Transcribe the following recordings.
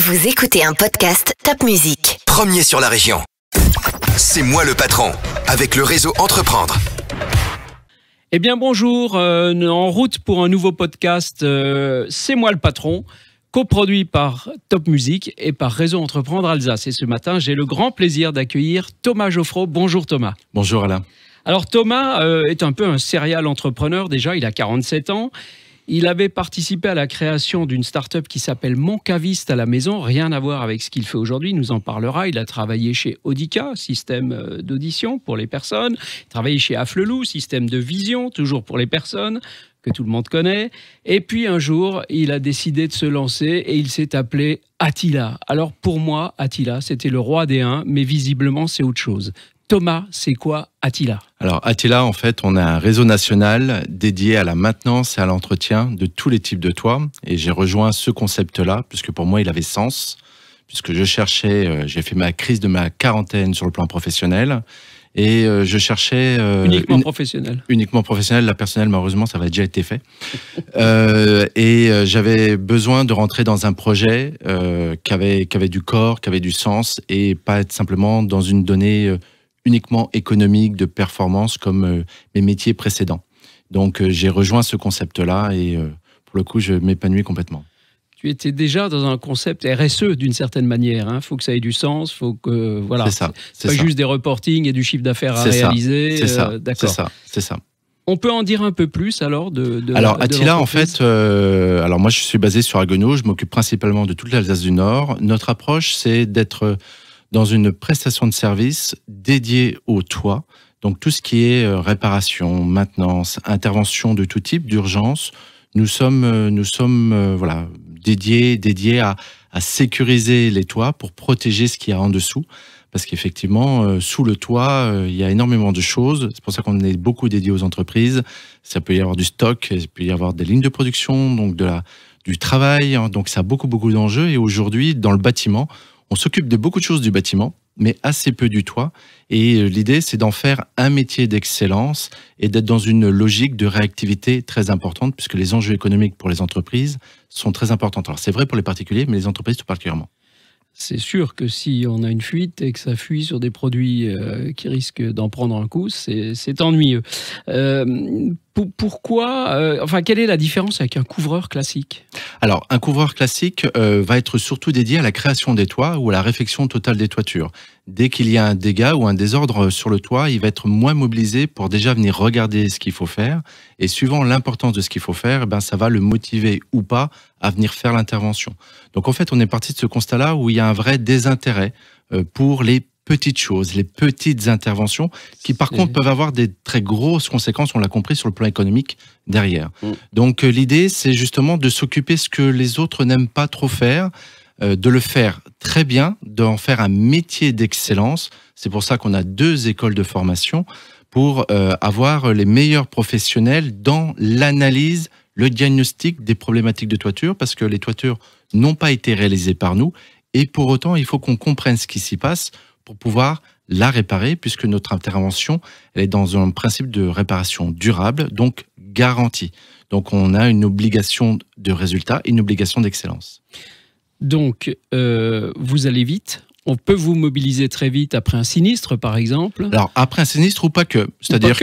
Vous écoutez un podcast Top Music. Premier sur la région. C'est moi le patron, avec le réseau Entreprendre. Eh bien bonjour, en route pour un nouveau podcast C'est moi le patron, coproduit par Top Music et par Réseau Entreprendre Alsace. Et ce matin, j'ai le grand plaisir d'accueillir Thomas Geoffroy. Bonjour Thomas. Bonjour Alain. Alors Thomas est un peu un serial entrepreneur déjà, il a 47 ans. Il avait participé à la création d'une start-up qui s'appelle Mon Caviste à la maison, rien à voir avec ce qu'il fait aujourd'hui, il nous en parlera. Il a travaillé chez Audica, système d'audition pour les personnes. Il a travaillé chez Afflelou, système de vision, toujours pour les personnes, que tout le monde connaît. Et puis un jour, il a décidé de se lancer et il s'est appelé Attila. Alors pour moi, Attila, c'était le roi des Huns, mais visiblement c'est autre chose. Thomas, c'est quoi Attila ? Alors Attila, en fait, on a un réseau national dédié à la maintenance et à l'entretien de tous les types de toits. Et j'ai rejoint ce concept-là, puisque pour moi, il avait sens, puisque je cherchais, j'ai fait ma crise de ma quarantaine sur le plan professionnel, et je cherchais... Uniquement professionnel. Uniquement professionnel, la personnelle, malheureusement, ça avait déjà été fait. J'avais besoin de rentrer dans un projet qui avait du corps, qui avait du sens, et pas être simplement dans une donnée... uniquement économique, de performance, comme mes métiers précédents. Donc, j'ai rejoint ce concept-là et pour le coup, je m'épanouis complètement. Tu étais déjà dans un concept RSE d'une certaine manière. Il faut que ça ait du sens, faut que voilà. C'est ça. C'est pas juste des reportings et du chiffre d'affaires à réaliser. C'est ça. D'accord. C'est ça. On peut en dire un peu plus alors de Attila, en fait, alors moi, je suis basé sur Haguenau. Je m'occupe principalement de toute l'Alsace du Nord. Notre approche, c'est d'être dans une prestation de service dédiée au toit. Donc tout ce qui est réparation, maintenance, intervention de tout type, d'urgence, nous sommes dédiés à sécuriser les toits pour protéger ce qu'il y a en dessous. Parce qu'effectivement, sous le toit, il y a énormément de choses. C'est pour ça qu'on est beaucoup dédié aux entreprises. Ça peut y avoir du stock, il peut y avoir des lignes de production, donc du travail. Donc ça a beaucoup d'enjeux. Et aujourd'hui, dans le bâtiment, on s'occupe de beaucoup de choses du bâtiment, mais assez peu du toit. Et l'idée, c'est d'en faire un métier d'excellence et d'être dans une logique de réactivité très importante, puisque les enjeux économiques pour les entreprises sont très importants. Alors, c'est vrai pour les particuliers, mais les entreprises tout particulièrement. C'est sûr que si on a une fuite et que ça fuit sur des produits qui risquent d'en prendre un coup, c'est ennuyeux. Quelle est la différence avec un couvreur classique ? Alors, un couvreur classique va être surtout dédié à la création des toits ou à la réfection totale des toitures. Dès qu'il y a un dégât ou un désordre sur le toit, il va être moins mobilisé pour déjà venir regarder ce qu'il faut faire. Et suivant l'importance de ce qu'il faut faire, ça va le motiver ou pas à venir faire l'intervention. Donc en fait, on est parti de ce constat-là où il y a un vrai désintérêt pour les petites choses, les petites interventions qui par contre peuvent avoir des très grosses conséquences, on l'a compris, sur le plan économique derrière. Donc l'idée, c'est justement de s'occuper de ce que les autres n'aiment pas trop faire, de le faire très bien, d'en faire un métier d'excellence. C'est pour ça qu'on a 2 écoles de formation pour avoir les meilleurs professionnels dans l'analyse, le diagnostic des problématiques de toiture, parce que les toitures n'ont pas été réalisées par nous, et pour autant, il faut qu'on comprenne ce qui s'y passe pour pouvoir la réparer, puisque notre intervention, elle est dans un principe de réparation durable, donc garantie. Donc on a une obligation de résultat, une obligation d'excellence. Donc, vous allez vite. On peut vous mobiliser très vite après un sinistre, par exemple. Alors, après un sinistre ou pas que. C'est-à-dire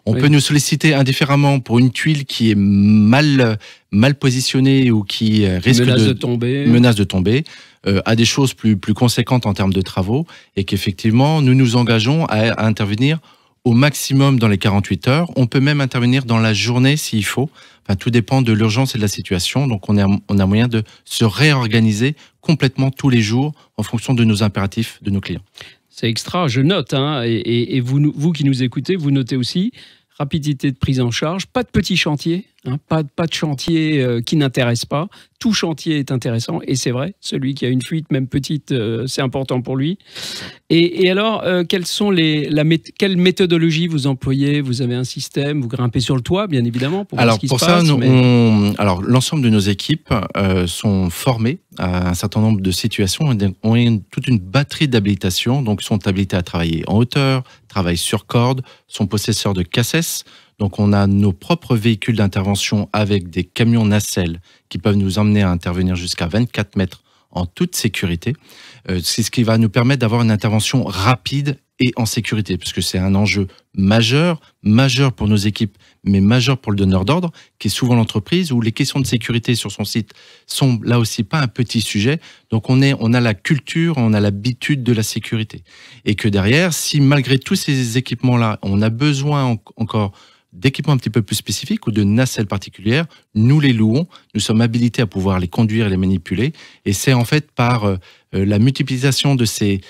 on peut nous solliciter indifféremment pour une tuile qui est mal positionnée ou qui risque menace de tomber, à des choses plus conséquentes en termes de travaux, et qu'effectivement, nous nous engageons à intervenir au maximum dans les 48 heures. On peut même intervenir dans la journée s'il faut. Enfin, tout dépend de l'urgence et de la situation. Donc, on a moyen de se réorganiser complètement tous les jours en fonction de nos impératifs, de nos clients. C'est extra, je note. Et vous qui nous écoutez, vous notez aussi. Rapidité de prise en charge, pas de petits chantiers, pas de chantier qui n'intéresse pas. Tout chantier est intéressant, et c'est vrai, celui qui a une fuite, même petite, c'est important pour lui. Et alors, quelle méthodologie vous employez ? Vous avez un système, vous grimpez sur le toit, bien évidemment, pour voir ce qui se passe. Alors, l'ensemble de nos équipes sont formées à un certain nombre de situations, ont toute une batterie d'habilitation, donc sont habilités à travailler en hauteur, travaillent sur corde, sont possesseurs de CACES. Donc on a nos propres véhicules d'intervention avec des camions nacelles qui peuvent nous emmener à intervenir jusqu'à 24 mètres en toute sécurité. C'est ce qui va nous permettre d'avoir une intervention rapide et en sécurité, puisque c'est un enjeu majeur pour nos équipes, mais majeur pour le donneur d'ordre, qui est souvent l'entreprise, où les questions de sécurité sur son site sont là aussi pas un petit sujet. Donc on a la culture, on a l'habitude de la sécurité. Et que derrière, si malgré tous ces équipements-là, on a besoin encore d'équipements un petit peu plus spécifiques ou de nacelles particulières, nous les louons, nous sommes habilités à pouvoir les conduire et les manipuler. Et c'est en fait par la multiplication de ces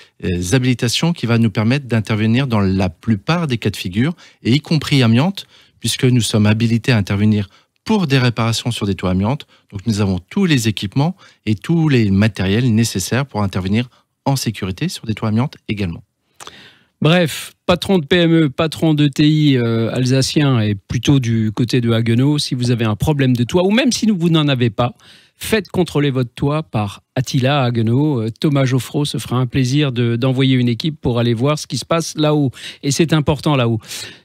habilitations qui va nous permettre d'intervenir dans la plupart des cas de figure, et y compris amiante, puisque nous sommes habilités à intervenir pour des réparations sur des toits amiantes. Donc nous avons tous les équipements et tous les matériels nécessaires pour intervenir en sécurité sur des toits amiantes également. Bref, patron de PME, patron de TI alsacien et plutôt du côté de Haguenau, si vous avez un problème de toit, ou même si vous n'en avez pas, faites contrôler votre toit par Attila à Haguenau. Thomas Geoffroy se fera un plaisir d'envoyer une équipe pour aller voir ce qui se passe là-haut. Et c'est important là-haut.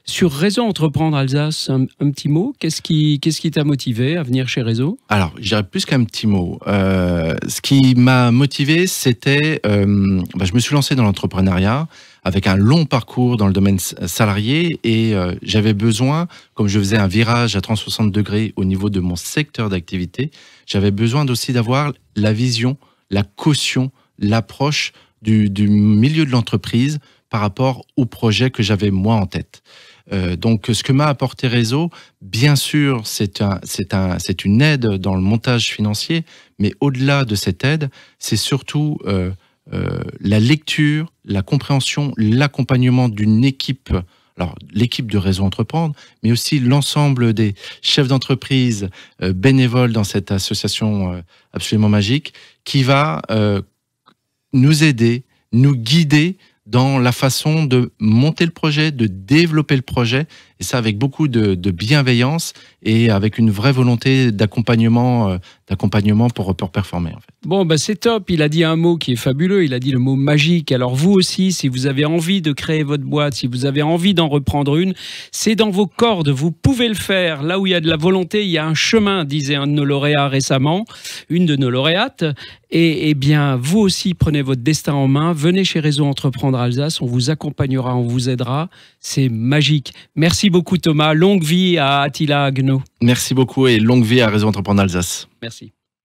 Sur Réseau Entreprendre Alsace, un petit mot. Qu'est-ce qui t'a motivé à venir chez Réseau ? Alors, je dirais plus qu'un petit mot. Ce qui m'a motivé, c'était... je me suis lancé dans l'entrepreneuriat avec un long parcours dans le domaine salarié, et j'avais besoin, comme je faisais un virage à 360 degrés au niveau de mon secteur d'activité, j'avais besoin aussi d'avoir la vision, la caution, l'approche du milieu de l'entreprise par rapport au projet que j'avais moi en tête. Donc, ce que m'a apporté Réseau, bien sûr, c'est une aide dans le montage financier, mais au-delà de cette aide, c'est surtout la lecture, la compréhension, l'accompagnement d'une équipe. Alors, l'équipe de Réseau Entreprendre, mais aussi l'ensemble des chefs d'entreprise bénévoles dans cette association absolument magique, qui va nous aider, nous guider dans la façon de monter le projet, de développer le projet, et ça avec beaucoup de bienveillance et avec une vraie volonté d'accompagnement pour performer, en fait. Bon, c'est top. Il a dit un mot qui est fabuleux. Il a dit le mot magique. Alors vous aussi, si vous avez envie de créer votre boîte, si vous avez envie d'en reprendre une, c'est dans vos cordes. Vous pouvez le faire. Là où il y a de la volonté, il y a un chemin, disait un de nos lauréats récemment, une de nos lauréates. Et bien, vous aussi, prenez votre destin en main. Venez chez Réseau Entreprendre Alsace. On vous accompagnera, on vous aidera. C'est magique. Merci beaucoup, Thomas. Longue vie à Attila Haguenau. Merci beaucoup et longue vie à Réseau Entreprendre Alsace. Merci.